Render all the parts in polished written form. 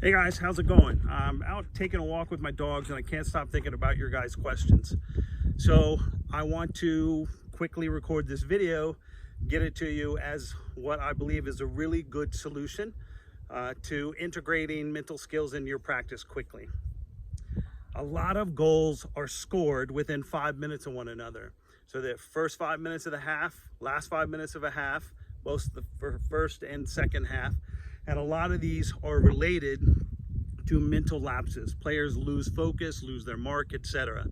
Hey guys, how's it going? I'm out taking a walk with my dogs and I can't stop thinking about your guys' questions. So I want to quickly record this video, get it to you as what I believe is a really good solution to integrating mental skills into your practice quickly. A lot of goals are scored within 5 minutes of one another. So the first 5 minutes of the half, last 5 minutes of a half, both the first and second half. And a lot of these are related to mental lapses. Players lose focus, lose their mark, etc.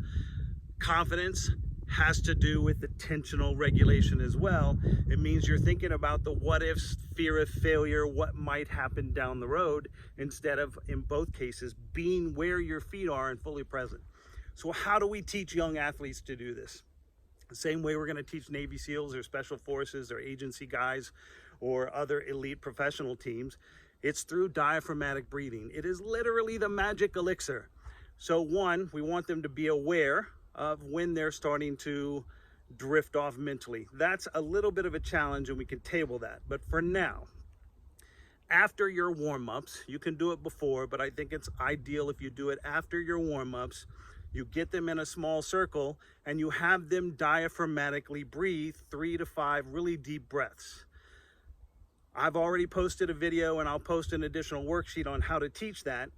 Confidence has to do with attentional regulation as well. It means you're thinking about the what ifs, fear of failure, what might happen down the road, instead of, in both cases, being where your feet are and fully present. So how do we teach young athletes to do this? The same way we're going to teach Navy SEALs or Special Forces or agency guys or other elite professional teams. It's through diaphragmatic breathing. It is literally the magic elixir. So one, we want them to be aware of when they're starting to drift off mentally. That's a little bit of a challenge and we can table that. But for now, after your warm-ups, you can do it before, but I think it's ideal if you do it after your warm-ups. You get them in a small circle and you have them diaphragmatically breathe 3 to 5 really deep breaths. I've already posted a video and I'll post an additional worksheet on how to teach that.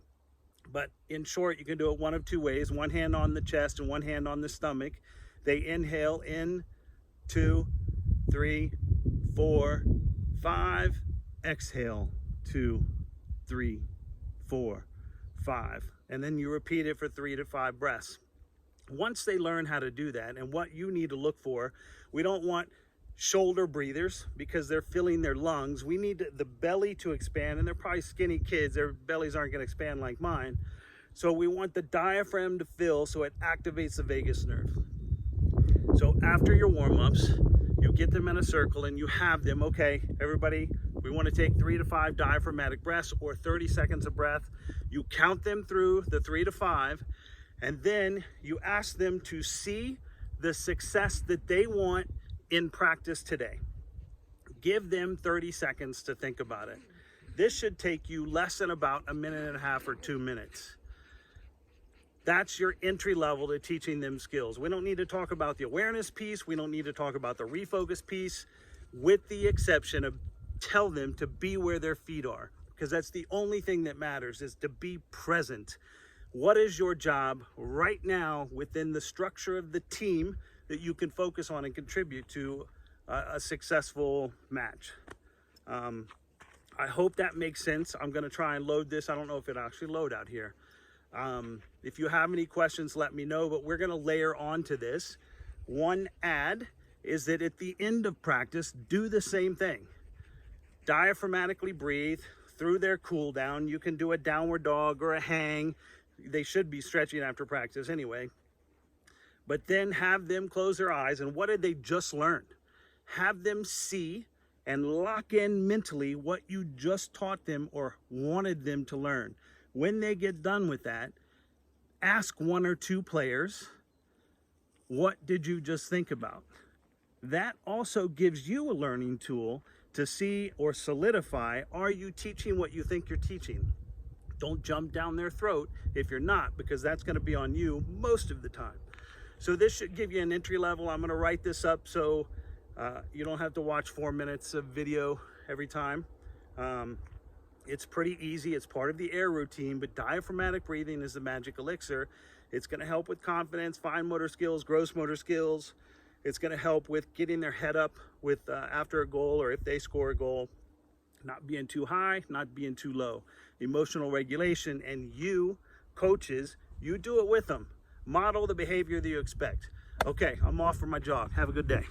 But in short, you can do it one of two ways: one hand on the chest and one hand on the stomach. They inhale in 2, 3, 4, 5. Exhale 2, 3, 4, 5. And then you repeat it for 3 to 5 breaths. Once they learn how to do that, and what you need to look for, we don't want shoulder breathers because they're filling their lungs. We need the belly to expand, and they're probably skinny kids. Their bellies aren't going to expand like mine. So we want the diaphragm to fill so it activates the vagus nerve. So after your warm-ups, you get them in a circle and you have them, okay, everybody, we want to take 3 to 5 diaphragmatic breaths or 30 seconds of breath. You count them through the 3 to 5, and then you ask them to see the success that they want in practice today. Give them 30 seconds to think about it. This should take you less than about a minute and a half or 2 minutes. That's your entry level to teaching them skills. We don't need to talk about the awareness piece. We don't need to talk about the refocus piece, with the exception of tell them to be where their feet are, because that's the only thing that matters, is to be present. What is your job right now within the structure of the team that you can focus on and contribute to a successful match? I hope that makes sense. I'm going to try and load this. I don't know if it actually load out here. If you have any questions, let me know, but we're going to layer onto this. One add is that at the end of practice, do the same thing. Diaphragmatically breathe through their cool down. You can do a downward dog or a hang. They should be stretching after practice anyway. But then have them close their eyes, and what did they just learn? Have them see and lock in mentally what you just taught them or wanted them to learn. When they get done with that, ask 1 or 2 players, what did you just think about? That also gives you a learning tool to see or solidify, are you teaching what you think you're teaching? Don't jump down their throat if you're not, because that's going to be on you most of the time. So this should give you an entry level. I'm going to write this up so you don't have to watch 4 minutes of video every time. It's pretty easy. It's part of the air routine, but diaphragmatic breathing is the magic elixir. It's going to help with confidence, fine motor skills, gross motor skills. It's going to help with getting their head up with after a goal, or if they score a goal, not being too high, not being too low. Emotional regulation, and you, coaches, you do it with them. Model the behavior that you expect. Okay, I'm off for my jog. Have a good day.